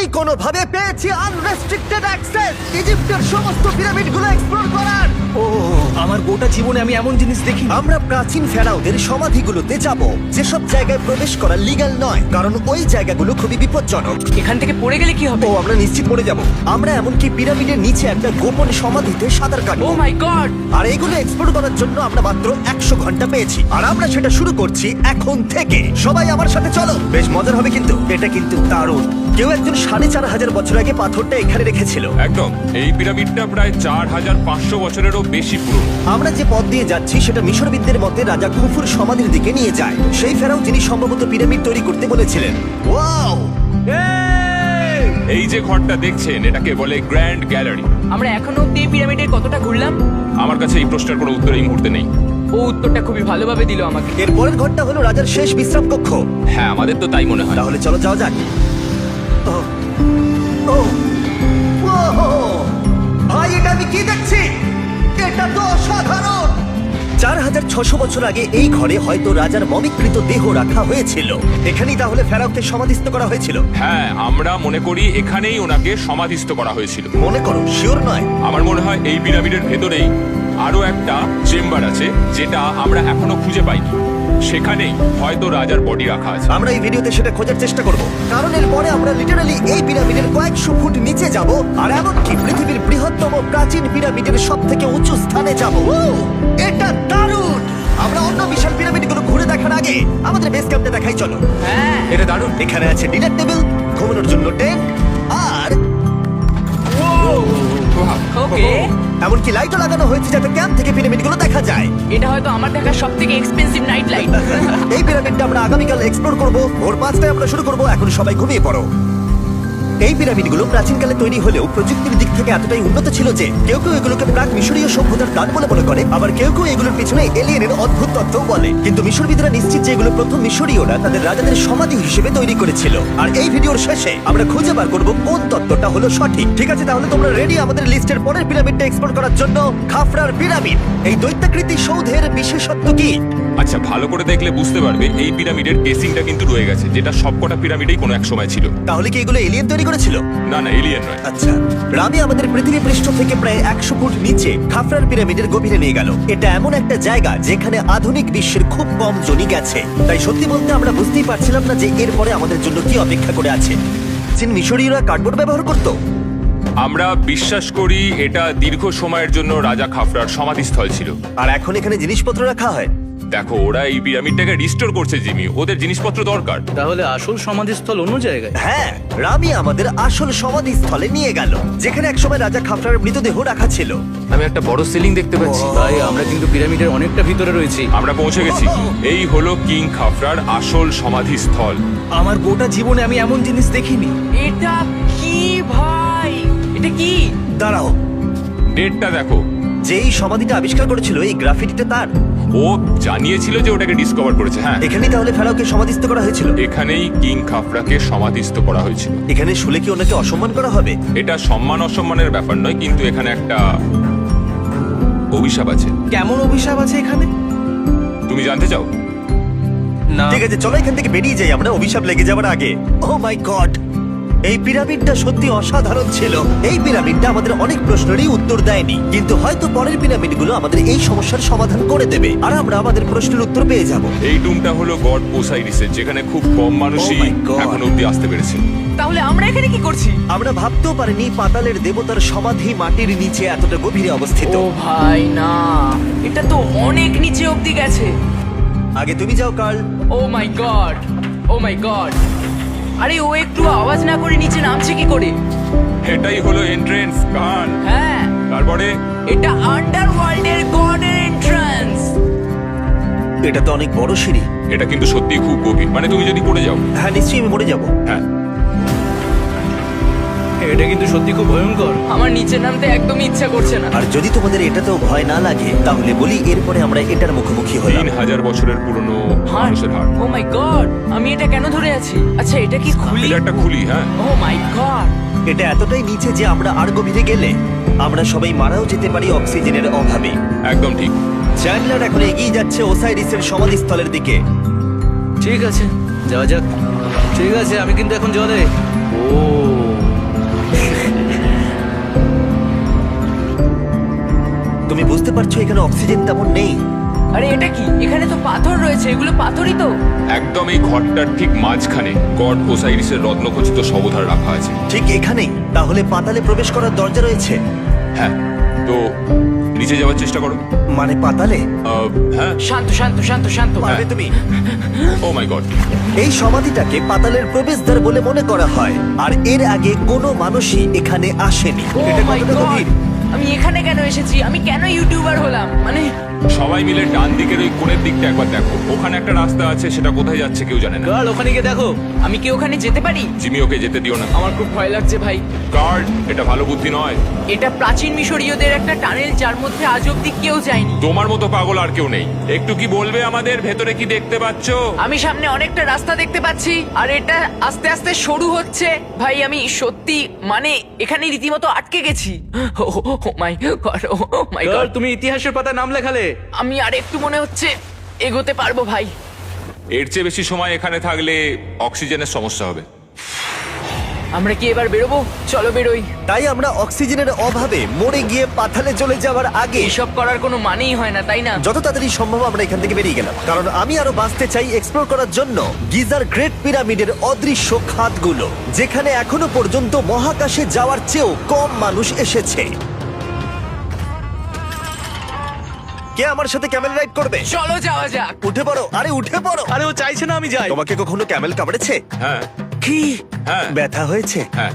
আমি কোনোভাবে পেয়েছি আনরেস্ট্রিক্টেড অ্যাক্সেস ইজিপ্টের সমস্ত পিরামিডগুলো এক্সপ্লোর করার। ও আমার গোটা জীবনে আমি এমন জিনিস দেখি। আমরা প্রাচীন ফেরাওদের সমাধিগুলোতে যাব, যেসব জায়গায় প্রবেশ করা লিগ্যাল নয়, কারণ ওই জায়গাগুলো খুবই বিপজ্জনক। এখান থেকে পড়ে গেলে কি হবে? ও আমরা নিশ্চিত পড়ে যাব। আমরা এমনকি পিরামিডের নিচে একটা গোপন সমাধিতে সাঁতার ও কাটবো। মাই গড! আর এগুলো এক্সপ্লোর করার জন্য আমরা মাত্র 100 ঘন্টা পেয়েছি, আর আমরা সেটা শুরু করছি এখন থেকে। সবাই আমার সাথে চলো, বেশ মজার হবে কিন্তু। এটা কিন্তু দারুণ। কেউ একজন 4500 বছর আগে পাথরটা এখানে রেখেছিল। একদম, এই পিরামিডটা প্রায় 4500 বছরেরও বেশি পুরনো। আমরা যে পথ দিয়ে যাচ্ছি সেটা মিশরবিদদের মতে রাজা খুফুর সমাধির দিকে নিয়ে যায়, সেই ফেরাও যিনি সম্ভবত পিরামিড তৈরি করতে বলেছিলেন। ওয়াও! এই যে ঘরটা দেখছেন এটাকে বলে গ্র্যান্ড গ্যালারি। আমরা এখনো অব্দি এই পিরামিডের কতটা ঘুরলাম? আমার কাছে এই প্রশ্নের কোনো উত্তর এই মুহূর্তে নেই। ও উত্তরটা খুবই ভালোভাবে দিল আমাকে। এর পরের ঘরটা হলো রাজার শেষ বিশ্রাম কক্ষ। হ্যাঁ, আমাদের তো তাই মনে হয়। তাহলে চলো যাওয়া যাক। ও, ও, ওহো! ভাই, এটা আমি কি দেখছি? এটা তো অসাধারণ! 4600 বছর আগে এই ঘরে হয়তো রাজার মমিকৃত দেহ রাখা হয়েছিল। এখানেই তাহলে ফেরাওকে সমাধিস্থ করা হয়েছিল। হ্যাঁ, আমরা মনে করি এখানেই ওনাকে সমাধিস্থ করা হয়েছিল। মনে করো, শিওর নয়। আমার মনে হয় এই পিরামিডের ভেতরেই আরো একটা চেম্বার আছে যেটা আমরা এখনো খুঁজে পাইনি। সেখানেই হয়তো রাজার বডি রাখা আছে। আমরা এই ভিডিওতে সেটা খোঁজার চেষ্টা করব, কারণ এরপরে আমরা লিটারালি এই পিরামিডের কয়েকশো ফুট নিচে যাব, আর এমনকি পৃথিবীর বৃহত্তম প্রাচীন পিরামিডের সব থেকে উঁচু স্থানে যাব। এটা দারুণ! আমরা অন্য বিশাল পিরামিডগুলো ঘুরে দেখার আগে আমাদের বেস ক্যাম্পে দেখাই চলো। হ্যাঁ, এটা দারুণ। এখানে আছে ডিনার টেবিল, ঘুমানোর জন্য টেন্ট, আর ওকে। এমনকি লাইটও লাগানো হয়েছে যাতে ক্যাম্প থেকে পিরামিডগুলো দেখা যায়। এটা হয়তো আমার দেখা সবথেকে এক্সপেন্সিভ নাইট লাইট। এই পিরামিডটা আমরা আগামীকাল এক্সপ্লোর করব। ভোর 5টায় আমরা শুরু করব। এখন সবাই ঘুমিয়ে পড়ো। এই পিরামিডগুলো প্রাচীনকালে তৈরি হলেও প্রযুক্তির দিক থেকে এতটাই উন্নত ছিল যে কেউ কেউ এগুলোকে প্রাক মিশরীয় সভ্যতার দান বলে মনে করে, আবার কেউ কেউ এগুলোর পিছনে এলিয়েনের অদ্ভুত তত্ত্বও বলে। কিন্তু মিশরবিদরা নিশ্চিত যে এগুলো প্রথম মিশরীয়রা তাদের রাজাদের সমাধি হিসেবে তৈরি করেছিল। আর এই ভিডিওর শেষে আমরা খুঁজে বার করব কোন তত্ত্বটা হলো সঠিক। ঠিক আছে, তাহলে তোমরা রেডি আমাদের লিস্টের পরের পিরামিডটা এক্সপ্লোর করার জন্য? খাফরার পিরামিড। এই দৈত্যাকৃতি সৌধের বিশেষত্ব কি? আচ্ছা, ভালো করে দেখলে বুঝতে পারবে এই পিরামিডের কেসিংটা কিন্তু রয়ে গেছে, যেটা সবকটা পিরামিডেই কোনো এক সময় ছিল। তাহলে কি এগুলো এলিয়েন তৈরি করেছিল? না না, এলিয়েন নয়। আচ্ছা, রামি আমাদের পৃথিবী পৃষ্ঠ থেকে প্রায় 100 ফুট নিচে খাফরার পিরামিডের গভীরে নিয়ে গেল। এটা এমন একটা জায়গা যেখানে আধুনিক বিশ্বের খুব কম জনই গেছে। তাই সত্যি বলতে আমরা বুঝতেই পারছিলাম না যে এরপরে আমাদের জন্য কি অপেক্ষা করে আছে। চীন মিশরীয়রা কার্ডবোর্ড ব্যবহার করত। আমরা বিশ্বাস করি এটা দীর্ঘ সময়ের জন্য রাজা খাফরার সমাধিস্থল ছিল। আর এখন এখানে জিনিসপত্র রাখা হয়। দেখো, ওরা এই পিরামিডটাকে রিস্টোর করছে জিমি, ওদের জিনিসপত্র দরকার। তাহলে আসল সমাধিস্থল অন্য জায়গায়? হ্যাঁ, রামি আমাদের আসল সমাধিস্থলে নিয়ে গেল, যেখানে একসময় রাজা খাফরার মৃতদেহ রাখা ছিল। আমি একটা বড় সিলিং দেখতে পাচ্ছি। ভাই, আমরা কিন্তু পিরামিডের অনেকটা ভিতরে রয়েছি। আমরা পৌঁছে গেছি। এই হলো কিং খাফরার আসল সমাধিস্থল। আমার গোটা জীবনে আমি এমন জিনিস দেখিনি। এটা কি ভাই? এটা কি? দাঁড়াও, ডেটটা দেখো। যেই সমাধিটা আবিষ্কার করেছিল এই গ্রাফিটিটা তার। ও জানিয়েছিল যে ওটাকে ডিসকভার করেছে। হ্যাঁ, এখানেই তাহলে ফেরাওকে সমাধিস্থ করা হয়েছিল। এখানেই কিং খাফরাকে সমাধিস্থ করা হয়েছিল। এখানে শুলে কি ওনাকে অসম্মান করা হবে? এটা সম্মান অসম্মানের ব্যাপার নয়, কিন্তু এখানে একটা অভিশাপ আছে। কেমন অভিশাপ আছে এখানে? তুমি জানতে চাও? না। ঠিক আছে, চলো এখান থেকে বেরিয়ে যাই আমরা অভিশাপ লেগে যাবার আগে। ও মাই গড, এই পিরামিডটা সত্যি অসাধারণ ছিল। এই পিরামিডটা আমাদের অনেক প্রশ্নেরই উত্তর দেয়নি, কিন্তু হয়তো পরের পিরামিডগুলো আমাদের এই সমস্যার সমাধান করে দেবে, আর আমরা আমাদের প্রশ্নের উত্তর পেয়ে যাব। এই টুমটা হলো গড ওসাইরিসের, যেখানে খুব কম মানুষই Oh my God! এখন অব্দি আসতে পেরেছে। তাহলে আমরা এখানে কি করছি? আমরা ভাবতেও পারিনি পাতালের দেবতার সমাধি মাটির নিচে এতটা গভীরে অবস্থিত। ও ভাই না, এটা তো অনেক নিচে অব্দি গেছে। আগে তুমি যাও curl. O my god, oh my god! আরে ও একটু আওয়াজ না করে নিচে নামছে কি করে? এটাই হলো এন্ট্রেন্স কান। হ্যাঁ, তারপরে এটা আন্ডারওয়ার্ল্ডের গডের এন্ট্রান্স। এটা তো অনেক বড় সিঁড়ি। এটা কিন্তু সত্যি খুব গভীর, মানে তুমি যদি পড়ে যাও। হ্যাঁ, নিশ্চয়ই আমি মরে যাব। হ্যাঁ, এটা কিন্তু সত্যি খুব ভয়ঙ্কর। আমার নিচে নামতে একদমই ইচ্ছা করছে না। আর যদি তোমাদের এটাতেও ভয় না লাগে তাহলে বলি এরপরে আমরা এটার মুখোমুখি হলাম। 3000 বছরের পুরনো মানুষের হাড়। ও মাই গড, আমি এটা কেন ধরে আছি? আচ্ছা, এটা কি খুলি? এটা একটা খুলি। হ্যাঁ, ও মাই গড! এটা এতটাই নিচে যে আমরা আর গভীরে গেলে আমরা সবাই মারাও যেতে পারি অক্সিজেনের অভাবে। একদম ঠিক। চ্যান্ডলার এখন এগিয়ে যাচ্ছে ওসাইরিসের সমাধিস্থলের দিকে। ঠিক আছে, যাওয়া যাক। ঠিক আছে, আমি কিন্তু এখন জলে। ও পাচ্ছ এখানে অক্সিজেন তেমন নেই। আরে এটা কি? এখানে তো পাথর রয়েছে, এগুলো পাথরই তো। একদম এই ঘরটার ঠিক মাঝখানে গড ওসাইরিসের রত্নখচিত শবধার রাখা আছে। ঠিক এখানেই? তাহলে পাতালে প্রবেশ করার দরজা রয়েছে? হ্যাঁ, তো নিচে যাওয়ার চেষ্টা করো। মানে পাতালে? হ্যাঁ। শান্ত শান্ত শান্ত শান্ত। পারবে তুমি? ও মাই গড। এই সমাধিটাকে পাতালের প্রবেশদ্বার বলে মনে করা হয়, আর এর আগে কোনো মানুষই এখানে আসেনি। Oh এটা my কতটা God! গভীর? আমি এখানে কেন এসেছি? আমি কেন ইউটিউবার হলাম? মানে সবাই মিলে ডান দিকের ওই কোণের দিকটা একবার দেখো। ওখানে একটা রাস্তা আছে, সেটা কোথায় যাচ্ছে কেউ জানে না। গার্ল, ওখানে গিয়ে দেখো। আমি কি ওখানে যেতে পারি? জিমি, ওকে যেতে দিও না। আমার খুব ভয় লাগছে ভাই। গার্ড, এটা ভালো বুদ্ধি নয়। এটা প্রাচীন মিশরীয়দের একটা টানেল, যার মধ্যে আজ অব্দি কেউ যায়নি। তোমার মতো পাগল আর কেউ নেই। একটু কি বলবে আমাদের ভেতরে কি দেখতে পাচ্ছ? আমি সামনে অনেকটা রাস্তা দেখতে পাচ্ছি, আর এটা আস্তে আস্তে সরু হচ্ছে। ভাই আমি সত্যি মানে এখানে রীতিমতো আটকে গেছি। Oh my god, oh my girl, god. তুমি ইতিহাসের পাতায় নাম লেখালে। আমি আর একটু মনে হচ্ছে এগোতে পারবো ভাই। এর চেয়ে বেশি সময় এখানে থাকলে অক্সিজেনের সমস্যা হবে। আমরা কি এবার বেরোবো? চলো বেরোই। তাই আমরা অক্সিজেনের অভাবে মরে গিয়ে পাতালে চলে যাওয়ার আগে এসব করার কোনো মানেই হয় না, তাই না? যত তাড়াতাড়ি সম্ভব আমরা এখান থেকে বেরিয়ে গেলাম, কারণ আমি আরো বাঁচতে চাই এক্সপ্লোর করার জন্য গিজার গ্রেট পিরামিডের অদৃশ্য খাতগুলো, যেখানে এখনো পর্যন্ত মহাকাশে যাওয়ার চেয়েও কম মানুষ এসেছে। কে আমার সাথে ক্যামেল রাইড করবে? চলো যাওয়া যাক। উঠে পড়ো, আরে উঠে পড়ো। আরে ও চাইছে না আমি যাই। তোমাকে কখনো ক্যামেল কামড়েছে? হ্যাঁ। কি হ্যাঁ। ব্যথা হয়েছে? হ্যাঁ।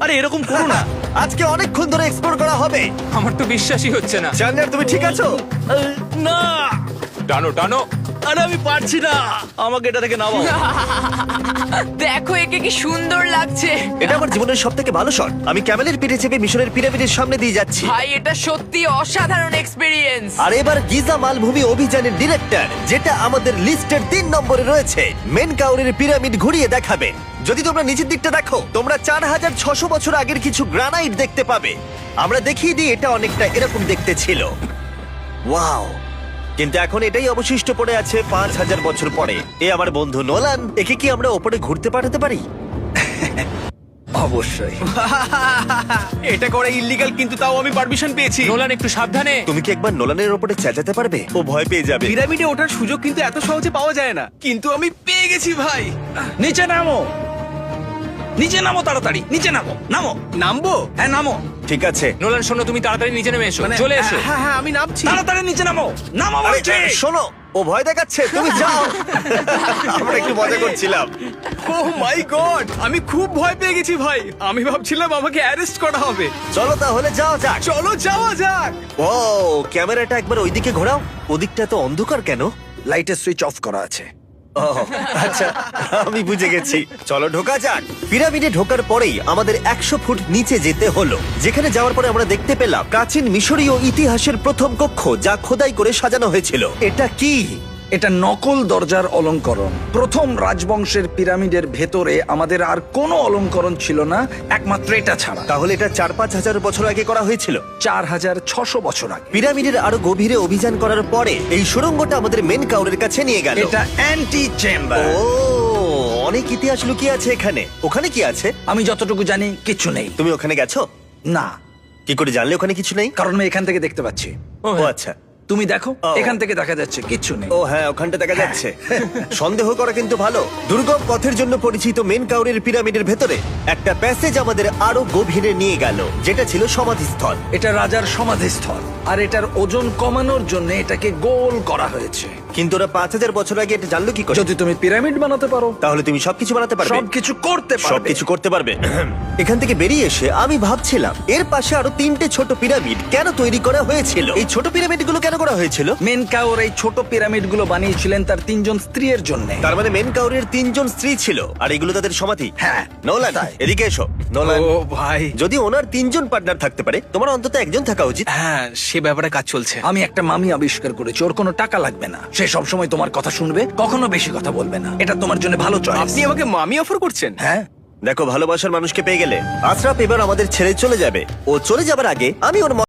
আরে এরকম করো না। আজকে অনেকক্ষণ ধরে এক্সপ্লোর করা হবে। আমার তো বিশ্বাসই হচ্ছে না। জানলার তুমি ঠিক আছো? না, টানো টানো। আরে আমি পারছি না, আমাকে এটা থেকে নামাও। দেখো একে কি সুন্দর লাগছে। এটা আমার জীবনের সব থেকে ভালো শট। আমি ক্যামেলের পিঠে চেপে মিশরের পিরামিডের সামনে দিয়ে যাচ্ছি। ভাই এটা সত্যি অসাধারণ এক্সপিরিয়েন্স। আর এবার গিজা মালভূমি অভিযানের ডিরেক্টর, যেটা আমাদের লিস্টের 3 নম্বরে রয়েছে, মেনকাউরের পিরামিড ঘুরিয়ে দেখাবে। যদি তোমরা নিচের দিকটা দেখো, তোমরা 4600 বছর আগের কিছু গ্রানাইট দেখতে পাবে। আমরা দেখিয়ে দিই, এটা অনেকটা এরকম দেখতে ছিল। ওয়াও! কিন্তু এখন এটাই অবশিষ্ট পড়ে আছে 5000 বছর পরে। এ আমার বন্ধু নোলান। একে কি আমরা ওপরে ঘুরতে পাঠাতে পারি? অবশ্যই। এটা করা ইল্লিগাল, কিন্তু তাও আমি পারমিশন পেয়েছি। নোলান, একটু সাবধানে। তুমি কি একবার নোলানের ওপরে চেঁচাতে পারবে? ও ভয় পেয়ে যাবে। পিরামিডে ওঠার সুযোগ কিন্তু এত সহজে পাওয়া যায় না, কিন্তু আমি পেয়ে গেছি ভাই। নিচে নামো, নিচে নামো, তাড়াতাড়ি নিচে নামো। নামো। নামবো? হ্যাঁ নামো। ঠিক আছে। নোলান, শোনো, তুমি তাড়াতাড়ি নিচে নেমে এসো। চলে এসো। হ্যাঁ হ্যাঁ আমি নামছি। তাড়াতাড়ি নিচে নামো। নামো আরে, বলছি। শোনো, ও ভয় দেখাচ্ছে, তুমি যাও। আমরা একটু মজা করছিলাম। ও মাই গড, আমি খুব ভয় পেয়ে গেছি ভাই। আমি ভাবছিলাম আমাকে অ্যারেস্ট করা হবে। চলো তাহলে যাও যাক। চলো যাওয়া যাক। ও, ক্যামেরাটা একবার ওইদিকে ঘোরাও। ওদিকটা তো অন্ধকার কেন? লাইটের সুইচ অফ করা আছে। ও আচ্ছা, আমি বুঝে গেছি। চলো ঢোকা যাক। পিরামিডে ঢোকার পরেই আমাদের 100 ফুট নিচে যেতে হলো, যেখানে যাওয়ার পরে আমরা দেখতে পেলাম প্রাচীন মিশরীয় ইতিহাসের প্রথম কক্ষ, যা খোদাই করে সাজানো হয়েছিল। এটা কি? এটা নকল দরজার অলঙ্করণ। প্রথম রাজবংশের পিরামিডের ভেতরে আমাদের আর কোনো অলঙ্করণ ছিল না, একমাত্র এটা ছাড়া। তাহলে এটা 4-5 হাজার বছর আগে করা হয়েছিল। 4600 বছর আগে। পিরামিডের আরো গভীরে অভিযান করার পরে এই সুড়ঙ্গটা আমাদের মেন কাউরের কাছে নিয়ে গেল। এটা অ্যান্টি চেম্বার। ও, অনেক ইতিহাস লুকিয়ে আছে এখানে। ওখানে কি আছে? আমি যতটুকু জানি কিছু নেই। তুমি ওখানে গেছো? না, কি করে জানলে ওখানে কিছু নেই? কারণ আমি এখান থেকে দেখতে পাচ্ছি। ও আচ্ছা। তুমি দেখো, ও। এখান থেকে দেখা যাচ্ছে কিচ্ছু নেই। ও হ্যাঁ, ওখানটা দেখা যাচ্ছে। সন্দেহ করা কিন্তু ভালো। দুর্গম পথের জন্য পরিচিত মেন কাউরের পিরামিডের ভেতরে একটা প্যাসেজ আমাদের আরো গভীরে নিয়ে গেল, যেটা ছিল সমাধিস্থল। এটা রাজার সমাধিস্থল, আর এটার ওজন কমানোর জন্য এটাকে গোল করা হয়েছে। কিন্তু ওরা 5000 বছর আগে এটা জানলো কি করে? যদি তুমি পিরামিড বানাতে পারো, তাহলে তুমি সবকিছু বানাতে পারবে। সবকিছু করতে পারবে। সবকিছু করতে পারবে। এখান থেকে বেরিয়ে এসে আমি ভাবছিলাম, এর পাশে আরো 3টে ছোট পিরামিড কেন তৈরি করা হয়েছিল? এই ছোট পিরামিডগুলো কেন করা হয়েছিল? মেনকাওর এই ছোট পিরামিডগুলো বানিয়েছিলেন তার 3জন স্ত্রীর জন্য। তার মানে মেন কাউরের 3জন স্ত্রী ছিল, আর এগুলো তাদের সমাধি। হ্যাঁ, নোলান, তাই। এদিকে এসো। নোলান, ও ভাই, যদি ওনার 3জন পার্টনার থাকতে পারে, তোমার অন্তত একজন থাকা উচিত। হ্যাঁ সে ব্যাপারে কাজ চলছে। আমি একটা মামি আবিষ্কার করেছি, ওর কোনো টাকা লাগবে না। সে সব সময় তোমার কথা শুনবে, কখনো বেশি কথা বলবে না। এটা তোমার জন্য ভালো চয়েস। আপনি আমাকে মামি অফার করছেন? হ্যাঁ, দেখো, ভালোবাসার মানুষকে পেয়ে গেলে আশরাফ এবার আমাদের ছেড়ে চলে যাবে। ও চলে যাবার আগে আমি ওর